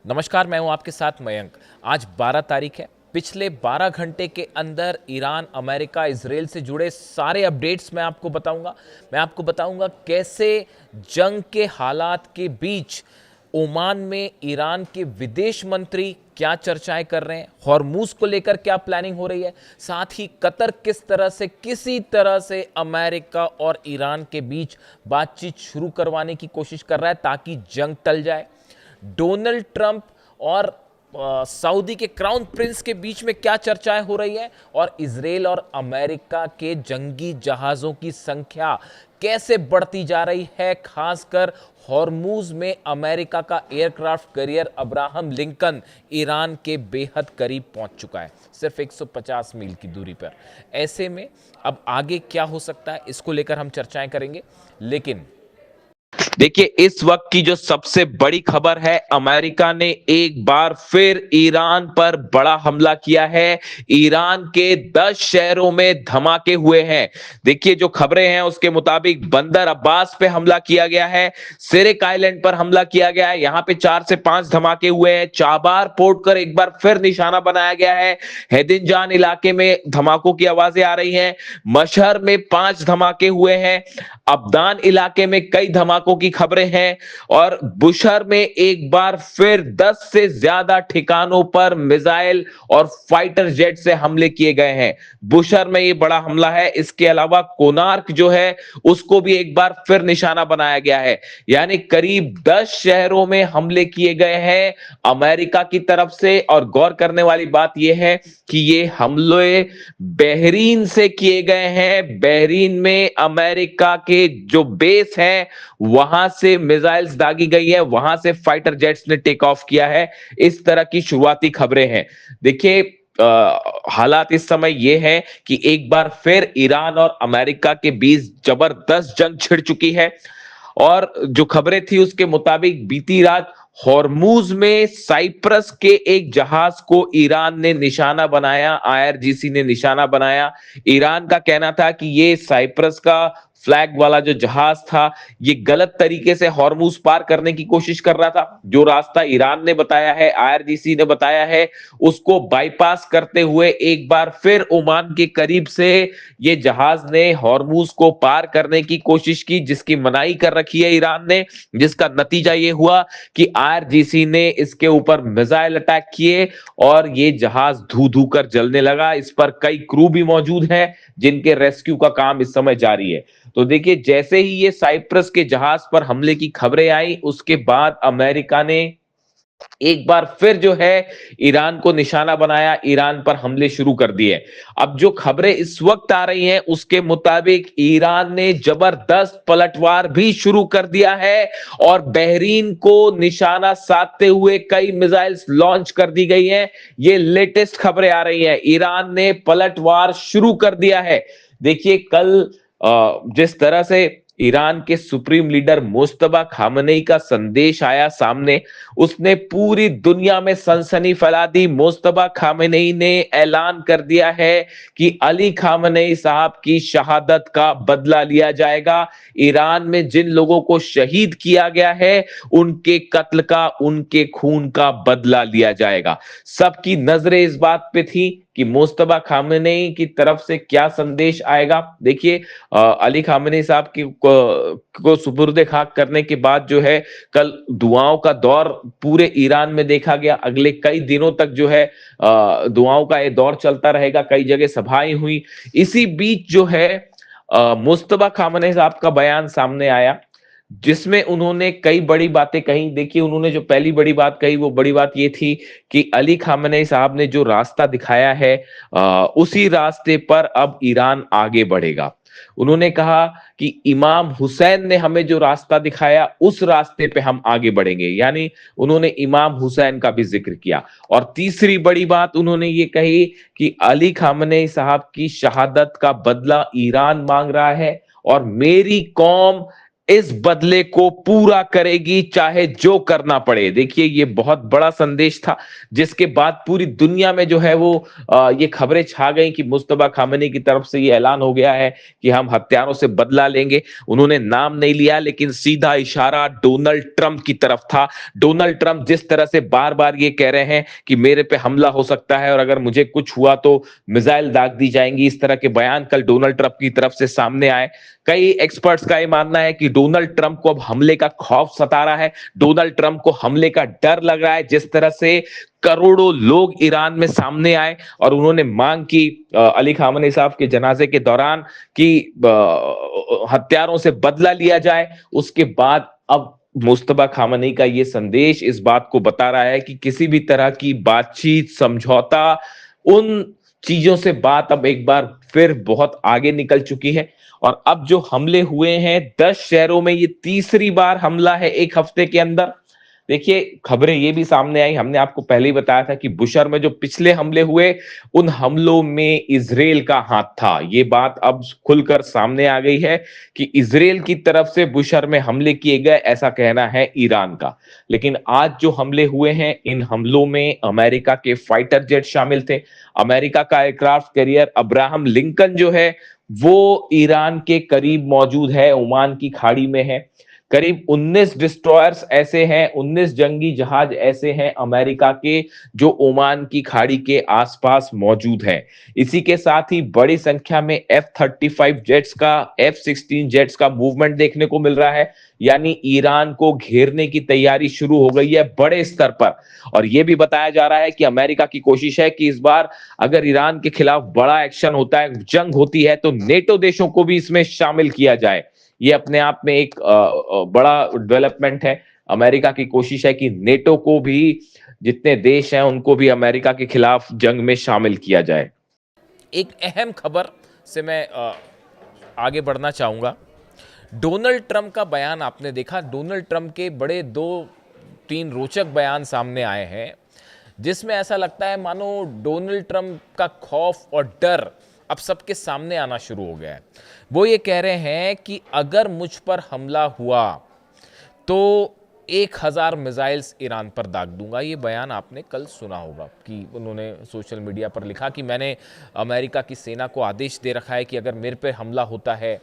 नमस्कार, मैं हूं आपके साथ मयंक। आज 12 तारीख है। पिछले 12 घंटे के अंदर ईरान, अमेरिका, इजराइल से जुड़े सारे अपडेट्स मैं आपको बताऊंगा। कैसे जंग के हालात के बीच ओमान में ईरान के विदेश मंत्री क्या चर्चाएं कर रहे हैं, हॉर्मूज को लेकर क्या प्लानिंग हो रही है, साथ ही कतर किसी तरह से अमेरिका और ईरान के बीच बातचीत शुरू करवाने की कोशिश कर रहा है ताकि जंग टल जाए। डोनाल्ड ट्रंप और सऊदी के क्राउन प्रिंस के बीच में क्या चर्चाएं हो रही है, और इजराइल और अमेरिका के जंगी जहाजों की संख्या कैसे बढ़ती जा रही है। खासकर हॉर्मूज में अमेरिका का aircraft carrier Abraham Lincoln Iran के बेहद करीब पहुंच चुका है, सिर्फ 150 मील की दूरी पर। ऐसे में अब आगे क्या हो सकता है, इसको लेकर हम चर्चाएं करेंगे। लेकिन देखिए, इस वक्त की जो सबसे बड़ी खबर है, अमेरिका ने एक बार फिर ईरान पर बड़ा हमला किया है। ईरान के 10 शहरों में धमाके हुए हैं। देखिए, जो खबरें हैं उसके मुताबिक बंदर अब्बास पे हमला किया गया है, सिरिक आइलैंड पर हमला किया गया है, यहां पे 4 से 5 धमाके हुए हैं। चाबार पोर्ट पर एक बार फिर निशाना बनाया गया है। हैदिंजान इलाके में धमाकों की आवाजें आ रही हैं। मशहर में 5 धमाके हुए हैं। अब्दान इलाके में कई धमाकों की खबरें हैं, और बुशहर में एक बार फिर 10 से ज्यादा ठिकानों पर मिसाइल और फाइटर जेट से हमले किए गए हैं। बुशहर में ये बड़ा हमला है। इसके अलावा कोनार्क जो है उसको भी एक बार फिर निशाना बनाया गया है। यानी करीब 10 शहरों में हमले किए गए हैं अमेरिका की तरफ से। और गौर करने वाली बात यह है कि ये हमले बहरीन से किए गए हैं। बहरीन में अमेरिका के जो बेस है वहां से मिसाइल्स दागी गई है, वहां से फाइटर जेट्स ने टेक ऑफ किया है। इस तरह की शुरुआती खबरें हैं। देखिए, हालात इस समय यह है कि एक बार फिर ईरान और अमेरिका के बीच जबरदस्त जंग छिड़ चुकी है। और जो खबरें थी उसके मुताबिक बीती रात हॉर्मूज में साइप्रस के एक जहाज को ईरान ने निशाना बनाया, आईआरजीसी ने निशाना बनाया। ईरान का कहना था कि ये साइप्रस का फ्लैग वाला जो जहाज था ये गलत तरीके से हॉर्मूज पार करने की कोशिश कर रहा था। जो रास्ता ईरान ने बताया है, आईआरजीसी ने बताया है, उसको बाईपास करते हुए एक बार फिर ओमान के करीब से ये जहाज ने हॉर्मूज को पार करने की कोशिश की, जिसकी मनाही कर रखी है ईरान ने। जिसका नतीजा ये हुआ कि आईआरजीसी ने इसके ऊपर मिसाइल अटैक किए और ये जहाज धू धू कर जलने लगा। इस पर कई क्रू भी मौजूद हैं जिनके रेस्क्यू का काम इस समय जारी है। तो देखिए, जैसे ही ये साइप्रस के जहाज पर हमले की खबरें आई उसके बाद अमेरिका ने एक बार फिर जो है ईरान को निशाना बनाया, ईरान पर हमले शुरू कर दिए। अब जो खबरें इस वक्त आ रही हैं उसके मुताबिक ईरान ने जबरदस्त पलटवार भी शुरू कर दिया है और बहरीन को निशाना साधते हुए कई मिसाइल्स लॉन्च कर दी गई हैं। ये लेटेस्ट खबरें आ रही हैं, ईरान ने पलटवार शुरू कर दिया है। देखिए, कल जिस तरह से ईरान के सुप्रीम लीडर मुस्तफा खामनेई का संदेश आया सामने, उसने पूरी दुनिया में सनसनी फैला दी। मुस्तफा खामनेई ने ऐलान कर दिया है कि अली खामनेई साहब की शहादत का बदला लिया जाएगा। ईरान में जिन लोगों को शहीद किया गया है उनके कत्ल का, उनके खून का बदला लिया जाएगा। सबकी नजरें इस बात पे थी कि मुस्तफा खामनेई की तरफ से क्या संदेश आएगा। देखिए, अली खामनेई साहब की को सुपुर्द खाक करने के बाद जो है कल दुआओं का दौर पूरे ईरान में देखा गया। अगले कई दिनों तक जो है दुआओं का ये दौर चलता रहेगा। कई जगह सभाएं हुई। इसी बीच जो है मुस्तफा खामनेई साहब का बयान सामने आया जिसमें उन्होंने कई बड़ी बातें कही। देखिए, उन्होंने जो पहली बड़ी बात कही वो बड़ी बात ये थी कि अली खामनेई साहब ने जो रास्ता दिखाया है उसी रास्ते पर अब ईरान आगे बढ़ेगा। उन्होंने कहा कि इमाम हुसैन ने हमें जो रास्ता दिखाया उस रास्ते पे हम आगे बढ़ेंगे। यानी उन्होंने इमाम हुसैन का भी जिक्र किया। और तीसरी बड़ी बात उन्होंने ये कही कि अली खामनेई साहब की शहादत का बदला ईरान मांग रहा है और मेरी कौम इस बदले को पूरा करेगी चाहे जो करना पड़े। देखिए ये बहुत बड़ा संदेश था जिसके बाद पूरी दुनिया में जो है वो ये खबरें छा गई कि मुस्तफा खामेनी की तरफ से ये ऐलान हो गया है कि हम हत्यारों से बदला लेंगे। उन्होंने नाम नहीं लिया लेकिन सीधा इशारा डोनाल्ड ट्रंप की तरफ था। डोनाल्ड ट्रंप जिस तरह से बार बार ये कह रहे हैं कि मेरे पे हमला हो सकता है और अगर मुझे कुछ हुआ तो मिसाइल दाग दी जाएंगी, इस तरह के बयान कल डोनाल्ड ट्रंप की तरफ से सामने आए। कई एक्सपर्ट्स का यह मानना है कि डोनाल्ड ट्रंप को अब हमले का खौफ सता रहा है, डोनाल्ड ट्रंप को हमले का डर लग रहा है। जिस तरह से करोड़ों लोग ईरान में सामने आए और उन्होंने मांग की अली खामेनी साहब के जनाजे के दौरान कि हत्यारों से बदला लिया जाए, उसके बाद अब मुस्तफा खामेनी का ये संदेश इस बात को बता रहा है कि किसी भी तरह की बातचीत, समझौता, उन चीजों से बात अब एक बार फिर बहुत आगे निकल चुकी है। और अब जो हमले हुए हैं 10 शहरों में, ये तीसरी बार हमला है एक हफ्ते के अंदर। देखिए खबरें ये भी सामने आई, हमने आपको पहले ही बताया था कि बुशर में जो पिछले हमले हुए उन हमलों में इजराइल का हाथ था। ये बात अब खुलकर सामने आ गई है कि इजराइल की तरफ से बुशर में हमले किए गए, ऐसा कहना है ईरान का। लेकिन आज जो हमले हुए हैं, इन हमलों में अमेरिका के फाइटर जेट शामिल थे। अमेरिका का एयरक्राफ्ट कैरियर अब्राहम लिंकन जो है वो ईरान के करीब मौजूद है, ओमान की खाड़ी में है। करीब 19 डिस्ट्रॉयर्स ऐसे हैं, 19 जंगी जहाज ऐसे हैं अमेरिका के जो ओमान की खाड़ी के आसपास मौजूद हैं। इसी के साथ ही बड़ी संख्या में F-35 जेट्स का, F-16 जेट्स का मूवमेंट देखने को मिल रहा है। यानी ईरान को घेरने की तैयारी शुरू हो गई है बड़े स्तर पर। और यह भी बताया जा रहा है कि अमेरिका की कोशिश है कि इस बार अगर ईरान के खिलाफ बड़ा एक्शन होता है, जंग होती है, तो नेटो देशों को भी इसमें शामिल किया जाए। ये अपने आप में एक बड़ा डेवलपमेंट है। अमेरिका की कोशिश है कि नेटो को भी, जितने देश हैं उनको भी अमेरिका के खिलाफ जंग में शामिल किया जाए। एक अहम खबर से मैं आगे बढ़ना चाहूँगा। डोनाल्ड ट्रंप का बयान आपने देखा। डोनाल्ड ट्रंप के बड़े 2-3 रोचक बयान सामने आए हैं जिसमें ऐसा लगता है मानो डोनाल्ड ट्रंप का खौफ और डर अब सबके सामने आना शुरू हो गया है। वो ये कह रहे हैं कि अगर मुझ पर हमला हुआ तो 1000 मिसाइल्स ईरान पर दाग दूंगा। ये बयान आपने कल सुना होगा कि उन्होंने सोशल मीडिया पर लिखा कि मैंने अमेरिका की सेना को आदेश दे रखा है कि अगर मेरे पे हमला होता है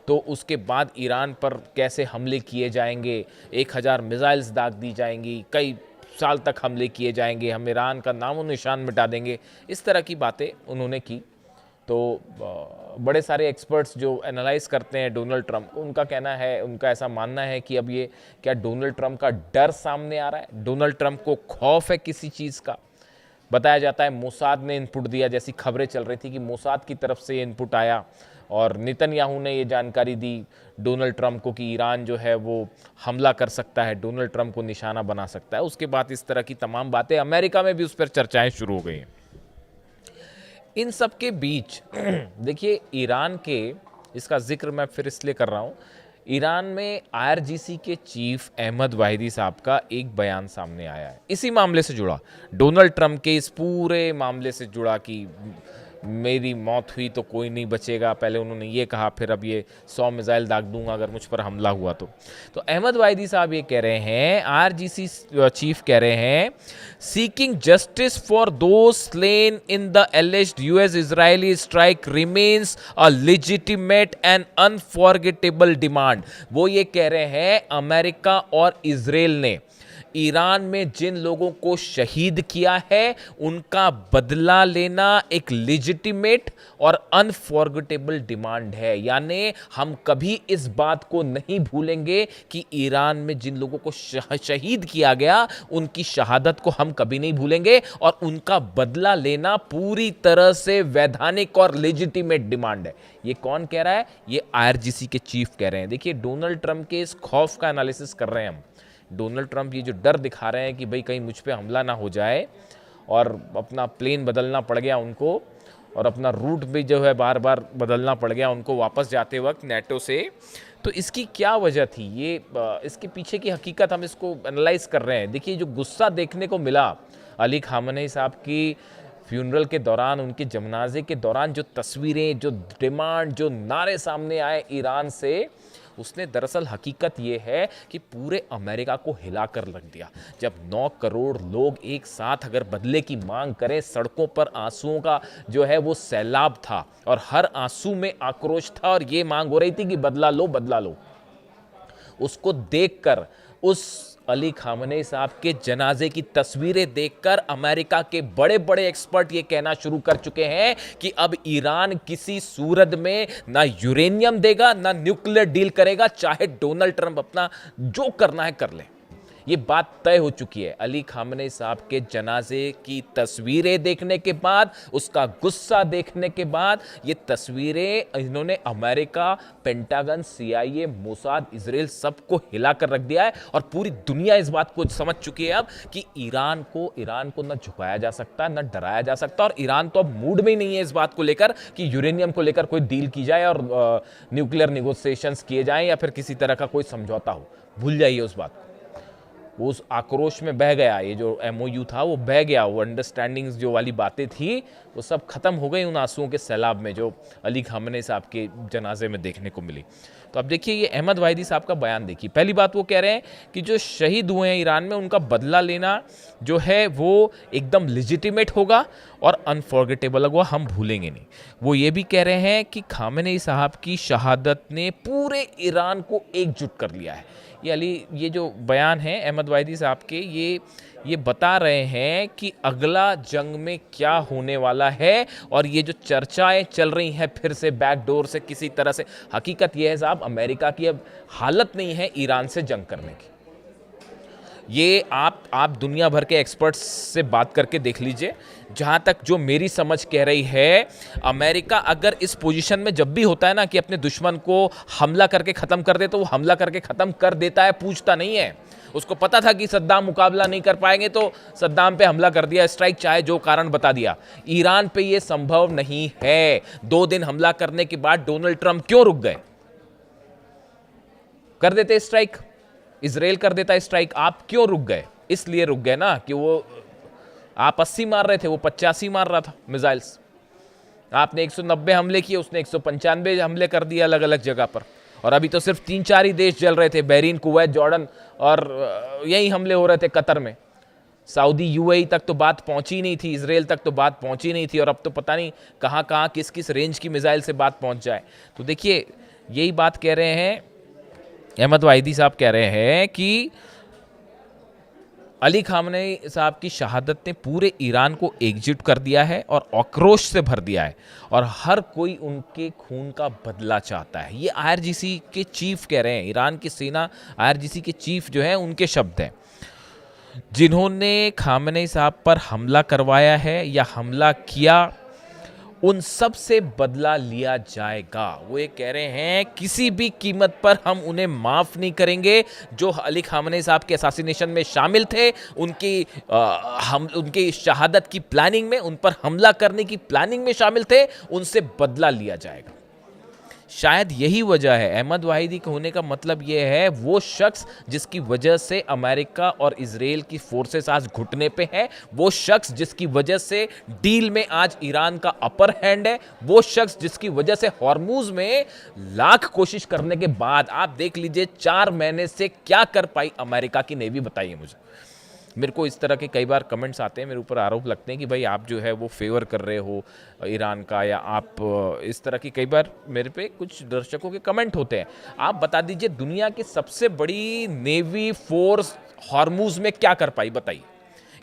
तो उसके बाद ईरान पर कैसे हमले किए जाएंगे, 1000 मिसाइल्स दाग दी जाएंगी, कई साल तक हमले किए जाएंगे, हम ईरान का नामो निशान मिटा देंगे। इस तरह की बातें उन्होंने की। तो बड़े सारे एक्सपर्ट्स जो एनालाइज करते हैं डोनाल्ड ट्रंप, उनका कहना है, उनका ऐसा मानना है कि अब ये क्या डोनाल्ड ट्रंप का डर सामने आ रहा है, डोनाल्ड ट्रंप को खौफ है किसी चीज़ का। बताया जाता है मोसाद ने इनपुट दिया, जैसी खबरें चल रही थी कि मोसाद की तरफ से इनपुट आया और नेतन्याहू ने ये जानकारी दी डोनाल्ड ट्रंप को कि ईरान जो है वो हमला कर सकता है, डोनाल्ड ट्रंप को निशाना बना सकता है। उसके बाद इस तरह की तमाम बातें अमेरिका में भी उस पर चर्चाएं शुरू हो गई हैं। इन सब के बीच देखिए ईरान के, इसका जिक्र मैं फिर इसलिए कर रहा हूँ, ईरान में IRGC के चीफ अहमद वाहिदी साहब का एक बयान सामने आया है इसी मामले से जुड़ा, डोनाल्ड ट्रंप के इस पूरे मामले से जुड़ा कि मेरी मौत हुई तो कोई नहीं बचेगा। पहले उन्होंने ये कहा, फिर अब ये 100 मिसाइल दाग दूंगा अगर मुझ पर हमला हुआ तो अहमद वाहिदी साहब ये कह रहे हैं, IRGC चीफ कह रहे हैं, seeking justice for those slain in the एलिज्ड US Israeli strike remains a legitimate and unforgettable demand. वो ये कह रहे हैं अमेरिका और इजराइल ने ईरान में जिन लोगों को शहीद किया है उनका बदला लेना एक लेजिटिमेट और अनफॉरगेटेबल डिमांड है। यानी हम कभी इस बात को नहीं भूलेंगे कि ईरान में जिन लोगों को शहीद किया गया उनकी शहादत को हम कभी नहीं भूलेंगे और उनका बदला लेना पूरी तरह से वैधानिक और लेजिटिमेट डिमांड है। ये कौन कह रहा है? ये IRGC के चीफ कह रहे हैं। देखिए डोनाल्ड ट्रंप के इस खौफ का एनालिसिस कर रहे हैं हम। डोनाल्ड ट्रंप ये जो डर दिखा रहे हैं कि भाई कहीं मुझ पे हमला ना हो जाए, और अपना प्लेन बदलना पड़ गया उनको और अपना रूट भी जो है बार बार बदलना पड़ गया उनको वापस जाते वक्त नेटो से। तो इसकी क्या वजह थी, ये इसके पीछे की हकीकत हम इसको एनालाइज कर रहे हैं। देखिए जो गुस्सा देखने को मिला अली खामेनी साहब की फ्यूनरल के दौरान, उनके जनाजे के दौरान, जो तस्वीरें, जो डिमांड, जो नारे सामने आए ईरान से, उसने दरअसल हकीकत ये है कि पूरे अमेरिका को हिला कर रख दिया। जब 9 करोड़ लोग एक साथ अगर बदले की मांग करें, सड़कों पर आंसुओं का जो है वो सैलाब था और हर आंसू में आक्रोश था और ये मांग हो रही थी कि बदला लो बदला लो। उसको देखकर, उस अली खामनेई साहब के जनाजे की तस्वीरें देखकर अमेरिका के बड़े बड़े एक्सपर्ट ये कहना शुरू कर चुके हैं कि अब ईरान किसी सूरत में ना यूरेनियम देगा ना न्यूक्लियर डील करेगा, चाहे डोनाल्ड ट्रंप अपना जो करना है कर ले। ये बात तय हो चुकी है। अली खामनेई साहब के जनाजे की तस्वीरें देखने के बाद, उसका गुस्सा देखने के बाद, ये तस्वीरें इन्होंने America, pentagon, CIA, Mossad, Israel सबको हिला कर रख दिया है और पूरी दुनिया इस बात को समझ चुकी है अब कि ईरान को न झुकाया जा सकता, न डराया जा सकता और ईरान तो अब मूड में ही नहीं है इस बात को लेकर कि यूरेनियम को लेकर कोई डील की जाए और न्यूक्लियर निगोशिएशंस किए जाएं या फिर किसी तरह का कोई समझौता हो। भूल जाइए उस बात को। वो उस आक्रोश में बह गया, ये जो MOU था वो बह गया, वो अंडरस्टैंडिंग्स जो वाली बातें थी वो सब खत्म हो गई उन आंसुओं के सैलाब में जो अली खामनेई साहब के जनाजे में देखने को मिली। तो अब देखिए ये अहमद वाहिदी साहब का बयान देखिए। पहली बात वो कह रहे हैं कि जो शहीद हुए हैं ईरान में उनका बदला लेना जो है वो एकदम लेजिटिमेट होगा और अनफॉरगेटेबल होगा, हम भूलेंगे नहीं। वो ये भी कह रहे हैं कि खामनेई साहब की शहादत ने पूरे ईरान को एकजुट कर लिया है। ये जो बयान है अहमद वाहिदी साहब के, ये बता रहे हैं कि अगला जंग में क्या होने वाला है और ये जो चर्चाएं चल रही हैं फिर से बैकडोर से किसी तरह से, हकीकत ये है साहब अमेरिका की अब हालत नहीं है ईरान से जंग करने की। ये आप दुनिया भर के एक्सपर्ट्स से बात करके देख लीजिए। जहाँ तक जो मेरी समझ कह रही है, अमेरिका अगर इस पोजीशन में जब भी होता है ना कि अपने दुश्मन को हमला करके ख़त्म कर दे तो वो हमला करके ख़त्म कर देता है, पूछता नहीं है। उसको पता था कि सद्दाम मुकाबला नहीं कर पाएंगे तो सद्दाम पे हमला कर दिया, स्ट्राइक, चाहे जो कारण बता दिया। ईरान पे ये संभव नहीं है। 2 दिन हमला करने के बाद डोनाल्ड ट्रंप क्यों रुक गए? कर देते स्ट्राइक, इजराइल कर देता स्ट्राइक, आप क्यों रुक गए? इसलिए रुक गए ना कि वो आप 80 मार रहे थे, वो 85 मार रहा था मिसाइल्स। आपने 190 हमले किए, उसने 195 हमले कर दिए अलग अलग जगह पर। और अभी तो सिर्फ 3-4 ही देश जल रहे थे, बहरीन, कुवैत, जॉर्डन, और यही हमले हो रहे थे कतर में। सऊदी, UAE तक तो बात पहुंची नहीं थी, इजराइल तक तो बात पहुंची नहीं थी और अब तो पता नहीं कहाँ कहाँ किस किस रेंज की मिसाइल से बात पहुंच जाए। तो देखिए यही बात कह रहे हैं अहमद वाहिदी साहब, कह रहे हैं कि अली खामनेई साहब की शहादत ने पूरे ईरान को एकजुट कर दिया है और आक्रोश से भर दिया है और हर कोई उनके खून का बदला चाहता है। ये IRGC के चीफ कह रहे हैं, ईरान की सेना IRGC के चीफ जो है उनके शब्द हैं, जिन्होंने खामनेई साहब पर हमला करवाया है या हमला किया, उन सब से बदला लिया जाएगा। वो ये कह रहे हैं किसी भी कीमत पर हम उन्हें माफ नहीं करेंगे। जो अली खामनेई साहब के असैसिनेशन में शामिल थे, उनकी शहादत की प्लानिंग में, उन पर हमला करने की प्लानिंग में शामिल थे, उनसे बदला लिया जाएगा। शायद यही वजह है, अहमद वाहिदी के होने का मतलब यह है वो शख्स जिसकी वजह से अमेरिका और इजराइल की फोर्सेस आज घुटने पे है, वो शख्स जिसकी वजह से डील में आज ईरान का अपर हैंड है, वो शख्स जिसकी वजह से हॉर्मुज में लाख कोशिश करने के बाद आप देख लीजिए 4 महीने से क्या कर पाई अमेरिका की नेवी, बताइए मुझे। मेरे को इस तरह के कई बार कमेंट्स आते हैं, मेरे ऊपर आरोप लगते हैं कि भाई आप जो है वो फेवर कर रहे हो ईरान का, या आप इस तरह की कई बार मेरे पे कुछ दर्शकों के कमेंट होते हैं। आप बता दीजिए दुनिया की सबसे बड़ी नेवी फोर्स हॉर्मुज में क्या कर पाई, बताइए।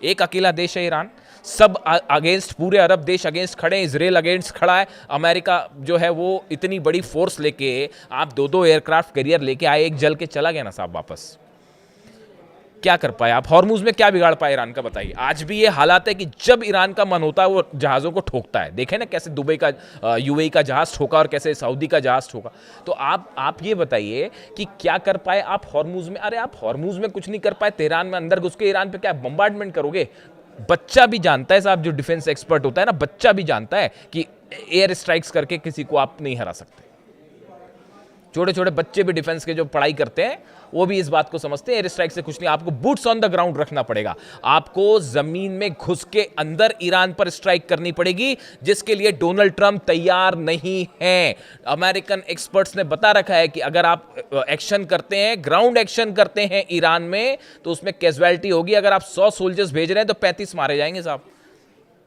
एक अकेला देश है ईरान, सब अगेंस्ट, पूरे अरब देश अगेंस्ट खड़े हैं, इजराइल अगेंस्ट खड़ा है, अमेरिका जो है वो इतनी बड़ी फोर्स लेके, आप 2-2 एयरक्राफ्ट कैरियर लेके आए, एक जल के चला गया ना साहब वापस। क्या कर पाए आप? हॉर्मुज में क्या बिगाड़ पाए ईरान का, बताइए। आज भी ये हालात है कि जब ईरान का मन होता है वो जहाज़ों को ठोकता है। देखें ना कैसे दुबई का UAE का जहाज़ ठोका और कैसे सऊदी का जहाज़ ठोका। तो आप ये बताइए कि क्या कर पाए आप हॉर्मुज में? अरे आप हॉर्मुज में कुछ नहीं कर पाए, तेहरान में अंदर घुस के ईरान पे क्या बम्बार्डमेंट करोगे? बच्चा भी जानता है साहब, जो डिफेंस एक्सपर्ट होता है ना, बच्चा भी जानता है कि एयर स्ट्राइक्स करके किसी को आप नहीं हरा सकते। छोटे छोटे बच्चे भी डिफेंस के जो पढ़ाई करते हैं वो भी इस बात को समझते हैं एयर स्ट्राइक से कुछ नहीं, आपको बूट्स ऑन द ग्राउंड रखना पड़ेगा, आपको जमीन में घुस के अंदर ईरान पर स्ट्राइक करनी पड़ेगी, जिसके लिए डोनाल्ड ट्रंप तैयार नहीं है। अमेरिकन एक्सपर्ट्स ने बता रखा है कि अगर आप एक्शन करते हैं, ग्राउंड एक्शन करते हैं ईरान में, तो उसमें कैजुअलिटी होगी। अगर आप 100 सोल्जर्स भेज रहे हैं तो 35 मारे जाएंगे साहब।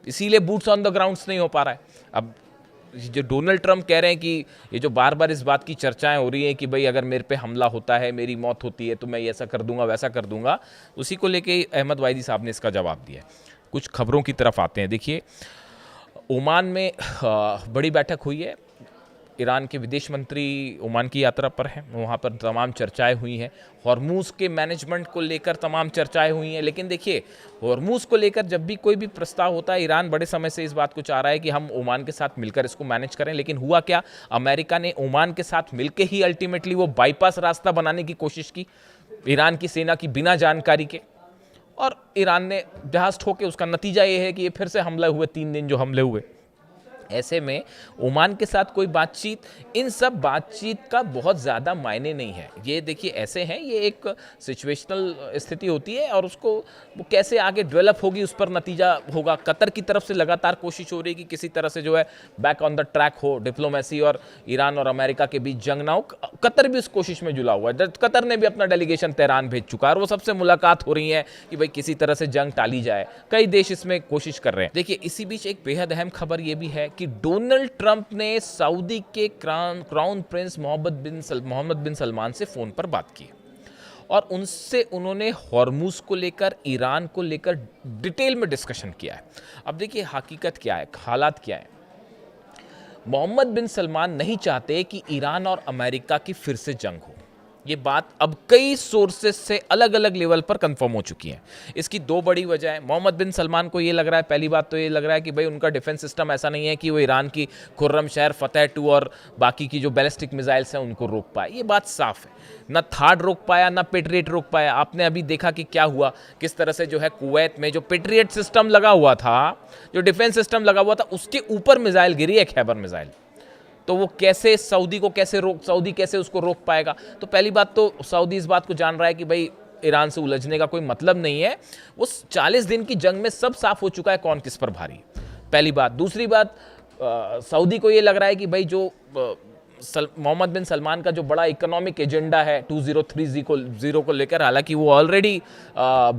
इसीलिए बूट्स ऑन द ग्राउंड्स नहीं हो पा रहा है। अब जो डोनाल्ड ट्रंप कह रहे हैं कि ये जो बार बार इस बात की चर्चाएं हो रही हैं कि भाई अगर मेरे पे हमला होता है, मेरी मौत होती है, तो मैं ऐसा कर दूंगा वैसा कर दूंगा, उसी को लेके अहमद वाहिदी साहब ने इसका जवाब दिया है। कुछ खबरों की तरफ आते हैं। देखिए, ओमान में बड़ी बैठक हुई है, ईरान के विदेश मंत्री ओमान की यात्रा पर हैं, वहाँ पर तमाम चर्चाएं हुई हैं, हॉर्मूज़ के मैनेजमेंट को लेकर तमाम चर्चाएं हुई हैं। लेकिन देखिए, हॉर्मूज़ को लेकर जब भी कोई भी प्रस्ताव होता है, ईरान बड़े समय से इस बात को चाह रहा है कि हम ओमान के साथ मिलकर इसको मैनेज करें। लेकिन हुआ क्या, अमेरिका ने ओमान के साथ मिलकर ही अल्टीमेटली वो बाईपास रास्ता बनाने की कोशिश की ईरान की सेना की बिना जानकारी के, और ईरान ने जहाज ठोके। उसका नतीजा ये है कि ये फिर से हमले हुए, 3 दिन जो हमले हुए। ऐसे में ओमान के साथ कोई बातचीत, इन सब बातचीत का बहुत ज़्यादा मायने नहीं है। ये देखिए ऐसे हैं, ये एक सिचुएशनल स्थिति होती है और उसको वो कैसे आगे डेवलप होगी उस पर नतीजा होगा। कतर की तरफ से लगातार कोशिश हो रही है कि किसी तरह से जो है बैक ऑन द ट्रैक हो डिप्लोमेसी, और ईरान और अमेरिका के बीच जंग ना हो। कतर भी उस कोशिश में जुला हुआ है। कतर ने भी अपना डेलीगेशन तेहरान भेज चुका है और वो सबसे मुलाकात हो रही है कि भाई किसी तरह से जंग टाली जाए। कई देश इसमें कोशिश कर रहे हैं। देखिए, इसी बीच एक बेहद अहम खबर ये भी है कि डोनाल्ड ट्रंप ने सऊदी के क्राउन प्रिंस मोहम्मद बिन सलमान से फोन पर बात की और उनसे उन्होंने हॉर्मूज को लेकर, ईरान को लेकर डिटेल में डिस्कशन किया है। अब देखिए हकीकत क्या है, हालात क्या है। मोहम्मद बिन सलमान नहीं चाहते कि ईरान और अमेरिका की फिर से जंग हो। ये बात अब कई सोर्सेस से अलग अलग लेवल पर कंफर्म हो चुकी है। इसकी 2 बड़ी वजह है। मोहम्मद बिन सलमान को ये लग रहा है, पहली बात तो ये लग रहा है कि भाई उनका डिफेंस सिस्टम ऐसा नहीं है कि वो ईरान की खुर्रम शहर, फतेह 2 और बाकी की जो बैलिस्टिक मिसाइल्स हैं उनको रोक पाए। ये बात साफ है। ना थार्ड रोक पाया, ना पेट्रियट रोक पाया। आपने अभी देखा कि क्या हुआ, किस तरह से जो है कुवैत में जो पेट्रियट सिस्टम लगा हुआ था, जो डिफेंस सिस्टम लगा हुआ था, उसके ऊपर मिसाइल गिरी है, खैबर मिसाइल। तो वो कैसे सऊदी कैसे उसको रोक पाएगा। तो पहली बात तो सऊदी इस बात को जान रहा है कि भाई ईरान से उलझने का कोई मतलब नहीं है। वो 40 दिन की जंग में सब साफ हो चुका है कौन किस पर भारी, पहली बात। दूसरी बात, सऊदी को ये लग रहा है कि भाई जो मोहम्मद बिन सलमान का जो बड़ा इकोनॉमिक एजेंडा है 2030 को लेकर, हालांकि वो ऑलरेडी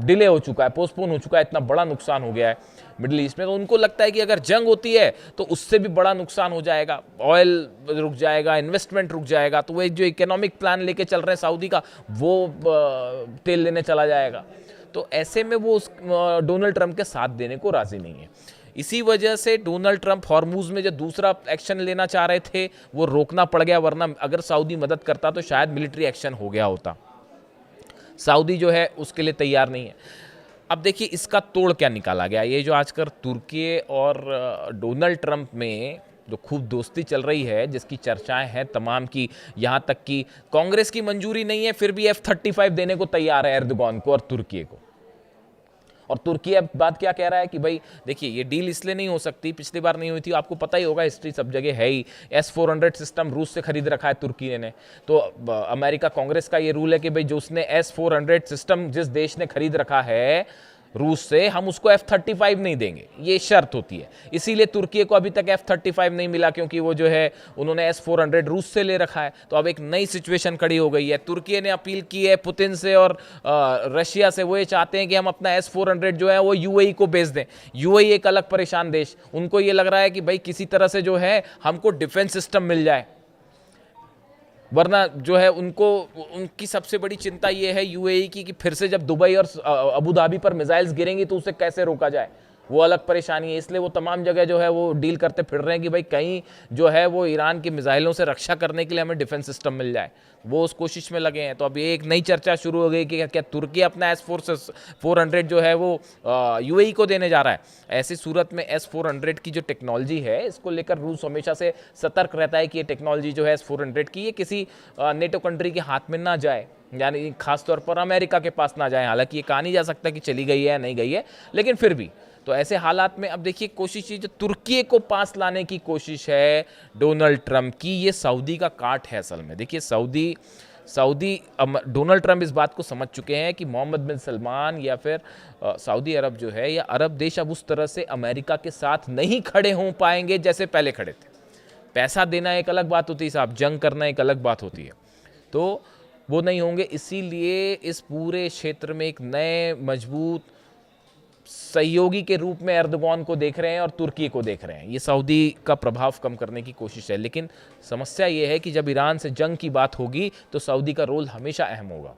डिले हो चुका है, पोस्टपोन हो चुका है, इतना बड़ा नुकसान हो गया है मिडिल ईस्ट में। तो उनको लगता है कि अगर जंग होती है तो उससे भी बड़ा नुकसान हो जाएगा, ऑयल रुक जाएगा, इन्वेस्टमेंट रुक जाएगा। तो वो एक जो इकोनॉमिक प्लान लेके चल रहे हैं सऊदी का, वो तेल लेने चला जाएगा। तो ऐसे में वो डोनाल्ड ट्रंप के साथ देने को राजी नहीं है। इसी वजह से डोनाल्ड ट्रंप हॉर्मूज में जो दूसरा एक्शन लेना चाह रहे थे वो रोकना पड़ गया, वरना अगर सऊदी मदद करता तो शायद मिलिट्री एक्शन हो गया होता। सऊदी जो है उसके लिए तैयार नहीं है। अब देखिए इसका तोड़ क्या निकाला गया। ये जो आजकल तुर्की और डोनाल्ड ट्रंप में जो खूब दोस्ती चल रही है, जिसकी चर्चाएं हैं तमाम की, यहाँ तक कि कांग्रेस की मंजूरी नहीं है फिर भी F-35 देने को तैयार है एर्दोगान को और तुर्की को। और तुर्की अब बात क्या कह रहा है कि भाई देखिए ये डील इसलिए नहीं हो सकती, पिछली बार नहीं हुई थी, आपको पता ही होगा, हिस्ट्री सब जगह है ही। S-400 सिस्टम रूस से खरीद रखा है तुर्की ने। तो अमेरिका कांग्रेस का ये रूल है कि भाई जो उसने S-400 सिस्टम जिस देश ने खरीद रखा है रूस से, हम उसको F-35 नहीं देंगे, ये शर्त होती है। इसीलिए तुर्की को अभी तक F-35 नहीं मिला, क्योंकि वो जो है उन्होंने S-400 रूस से ले रखा है। तो अब एक नई सिचुएशन खड़ी हो गई है। तुर्की ने अपील की है पुतिन से और रशिया से, वो ये चाहते हैं कि हम अपना S-400 जो है वो UAE को बेच दें। UAE एक अलग परेशान देश, उनको ये लग रहा है कि भाई किसी तरह से जो है हमको डिफेंस सिस्टम मिल जाए, वरना जो है उनकी सबसे बड़ी चिंता ये है UAE की कि फिर से जब दुबई और अबू धाबी पर मिसाइल्स गिरेंगी तो उसे कैसे रोका जाए, वो अलग परेशानी है। इसलिए वो तमाम जगह जो है वो डील करते फिर रहे हैं कि भाई कहीं जो है वो ईरान की मिसाइलों से रक्षा करने के लिए हमें डिफेंस सिस्टम मिल जाए, वो उस कोशिश में लगे हैं। तो अब ये एक नई चर्चा शुरू हो गई कि क्या तुर्की अपना S-400 जो है वो UAE को देने जा रहा है। ऐसी सूरत में S-400 की जो टेक्नोलॉजी है, इसको लेकर रूस हमेशा से सतर्क रहता है कि ये टेक्नोलॉजी जो है S-400 की, ये किसी नेटो कंट्री के हाथ में ना जाए, यानी खासतौर पर अमेरिका के पास ना जाए। हालांकि ये कहा नहीं जा सकता कि चली गई है या नहीं गई है, लेकिन फिर भी तो ऐसे हालात में अब देखिए कोशिश जो तुर्की को पास लाने की कोशिश है डोनाल्ड ट्रंप की, ये सऊदी का काट है असल में। देखिए सऊदी डोनाल्ड ट्रंप इस बात को समझ चुके हैं कि मोहम्मद बिन सलमान या फिर सऊदी अरब जो है या अरब देश अब उस तरह से अमेरिका के साथ नहीं खड़े हो पाएंगे जैसे पहले खड़े थे। पैसा देना एक अलग बात होती है साहब, जंग करना एक अलग बात होती है, तो वो नहीं होंगे। इसीलिए इस पूरे क्षेत्र में एक नए मजबूत सहयोगी के रूप में एर्दोगान को देख रहे हैं और तुर्की को देख रहे हैं। ये सऊदी का प्रभाव कम करने की कोशिश है, लेकिन समस्या ये है कि जब ईरान से जंग की बात होगी तो सऊदी का रोल हमेशा अहम होगा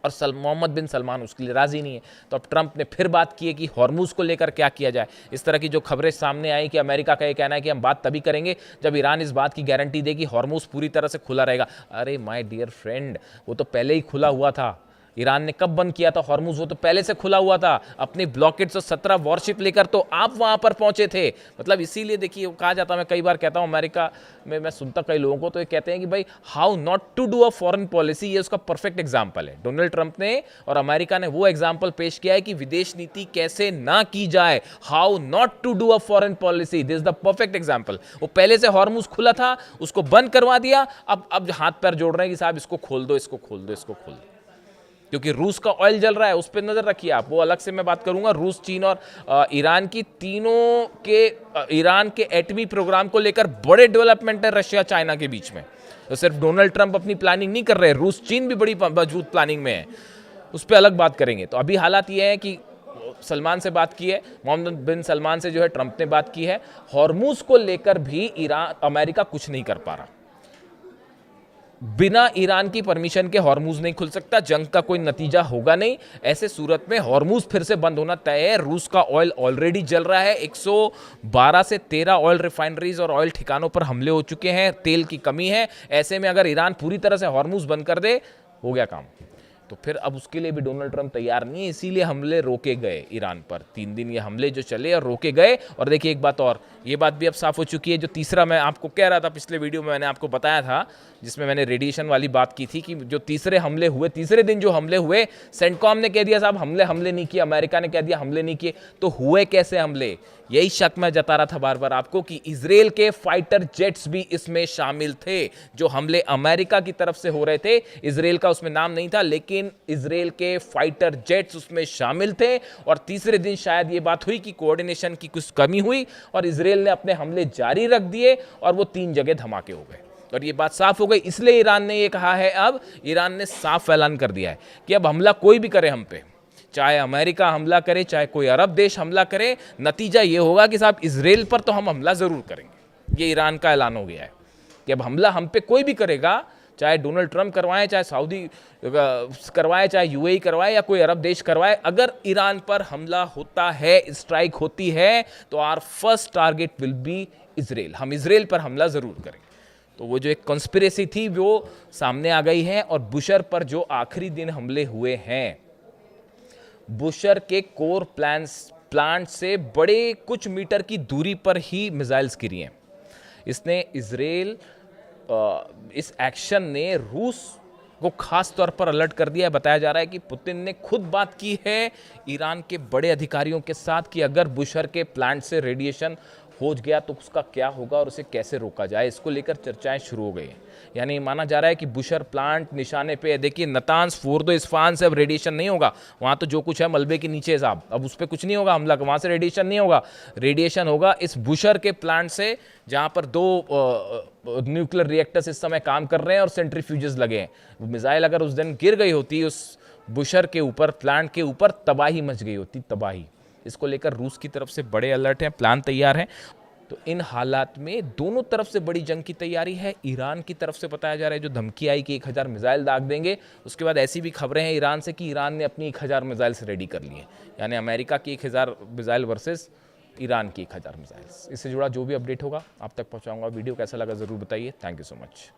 और मोहम्मद बिन सलमान उसके लिए राजी नहीं है। तो अब ट्रंप ने फिर बात की है कि हॉर्मूज को लेकर क्या किया जाए। इस तरह की जो खबरें सामने आई कि अमेरिका का ये कहना है कि हम बात तभी करेंगे जब ईरान इस बात की गारंटी दे कि हॉर्मूज पूरी तरह से खुला रहेगा। अरे माय डियर फ्रेंड, वो तो पहले ही खुला हुआ था। ईरान ने कब बंद किया था हॉर्मूज? वो तो पहले से खुला हुआ था। अपनी ब्लॉकेट्स और 17 वॉरशिप लेकर तो आप वहां पर पहुंचे थे। मतलब इसीलिए देखिए, कहा जाता, मैं कई बार कहता हूं अमेरिका में, मैं सुनता कई लोगों को, तो ये कहते हैं कि भाई how not to do a foreign policy, ये उसका परफेक्ट एग्जाम्पल है। डोनाल्ड ट्रंप ने और अमेरिका ने वो एग्जाम्पल पेश किया है कि विदेश नीति कैसे ना की जाए, how not to do a foreign policy, this is the perfect example. वो पहले से हॉर्मूज खुला था, उसको बंद करवा दिया, अब हाथ पैर जोड़ रहे हैं कि साहब इसको खोल दो, इसको खोल दो, इसको खोल दो, क्योंकि रूस का ऑयल जल रहा है, उस पर नजर रखिए आप। वो अलग से मैं बात करूंगा। रूस, चीन और ईरान की तीनों के ईरान के एटमी प्रोग्राम को लेकर बड़े डेवलपमेंट है रशिया चाइना के बीच में। तो सिर्फ डोनाल्ड ट्रंप अपनी प्लानिंग नहीं कर रहे, रूस चीन भी बड़ी मजबूत प्लानिंग में है, उस पर अलग बात करेंगे। तो अभी हालात ये है कि सलमान से बात की है, मोहम्मद बिन सलमान से जो है ट्रंप ने बात की है। हॉर्मूज को लेकर भी अमेरिका कुछ नहीं कर पा रहा। बिना ईरान की परमिशन के हॉर्मूज नहीं खुल सकता, जंग का कोई नतीजा होगा नहीं। ऐसे सूरत में हॉर्मूज फिर से बंद होना तय है। रूस का ऑयल ऑलरेडी जल रहा है, 112 से 13 ऑयल रिफाइनरीज और ऑयल ठिकानों पर हमले हो चुके हैं, तेल की कमी है। ऐसे में अगर ईरान पूरी तरह से हॉर्मूज बंद कर दे, हो गया काम। तो फिर अब उसके लिए भी डोनाल्ड ट्रंप तैयार नहीं है, इसीलिए हमले रोके गए ईरान पर। 3 दिन ये हमले जो चले और रोके गए। और देखिए एक बात और, ये बात भी अब साफ हो चुकी है, जो तीसरा मैं आपको कह रहा था पिछले वीडियो में, मैंने आपको बताया था जिसमें मैंने रेडिएशन वाली बात की थी, कि जो तीसरे हमले हुए, तीसरे दिन जो हमले हुए, सेंटकॉम ने कह दिया साहब हमले नहीं किए, अमेरिका ने कह दिया हमले नहीं किए। तो हुए कैसे हमले? यही शक मैं जता रहा था बार बार आपको कि इजराइल के फाइटर जेट्स भी इसमें शामिल थे। जो हमले अमेरिका की तरफ से हो रहे थे, इजराइल का उसमें नाम नहीं था, लेकिन इजराइल के फाइटर जेट्स उसमें शामिल थे। और तीसरे दिन शायद ये बात हुई कि कोऑर्डिनेशन की कुछ कमी हुई और इजराइल ने अपने हमले जारी रख दिए और वो 3 जगह धमाके हो गए। और ये बात साफ हो गई। इसलिए ईरान ने ये कहा है, अब ईरान ने साफ ऐलान कर दिया है कि अब हमला कोई भी करे हम पे, चाहे अमेरिका हमला करे, चाहे कोई अरब देश हमला करे, नतीजा ये होगा कि साहब इजराइल पर तो हम हमला जरूर करेंगे। ये ईरान का ऐलान हो गया है कि अब हमला हम पे कोई भी करेगा, चाहे डोनाल्ड ट्रंप करवाए, चाहे सऊदी करवाए, चाहे यूएई करवाए या कोई अरब देश करवाए, अगर ईरान पर हमला होता है, स्ट्राइक होती है, तो our first target will be Israel. हम इजराइल पर हमला जरूर करेंगे। तो वो जो एक कॉन्स्पिरेसी थी वो सामने आ गई है। और बुशर पर जो आखिरी दिन हमले हुए हैं, बुशर के कोर प्लांट से बड़े कुछ मीटर की दूरी पर ही मिसाइल्स गिरी हैं। इसने इजराइल इस एक्शन ने रूस को खास तौर पर अलर्ट कर दिया है। बताया जा रहा है कि पुतिन ने खुद बात की है ईरान के बड़े अधिकारियों के साथ कि अगर बुशर के प्लांट से रेडिएशन हो गया तो उसका क्या होगा और उसे कैसे रोका जाए। इसको लेकर चर्चाएं शुरू हो गई हैं। यानी माना जा रहा है कि बुशर प्लांट निशाने पे, देखिए नतांज, फोर्दो, इस्फहान से अब रेडिएशन नहीं होगा। वहाँ तो जो कुछ है मलबे के नीचे साहब, अब उस पर कुछ नहीं होगा हमला, वहाँ से रेडिएशन नहीं होगा। रेडिएशन होगा इस बुशर के प्लांट से, जहाँ पर 2 न्यूक्लियर रिएक्टर्स इस समय काम कर रहे हैं और सेंट्रीफ्यूजेस लगे हैं। मिसाइल अगर उस दिन गिर गई होती उस बुशर के ऊपर, प्लांट के ऊपर, तबाही मच गई होती, तबाही। इसको लेकर रूस की तरफ से बड़े अलर्ट हैं, प्लान तैयार हैं। तो इन हालात में दोनों तरफ से बड़ी जंग की तैयारी है। ईरान की तरफ से बताया जा रहा है, जो धमकी आई कि 1000 मिसाइल दाग देंगे, उसके बाद ऐसी भी खबरें हैं ईरान से कि ईरान ने अपनी 1000 मिसाइल्स रेडी कर ली हैं। यानी अमेरिका की 1000 मिसाइल वर्सेस ईरान की 1000 मिसाइल्स। इससे जुड़ा जो भी अपडेट होगा आप तक पहुंचाऊंगा। वीडियो कैसा लगा ज़रूर बताइए। Thank you so much.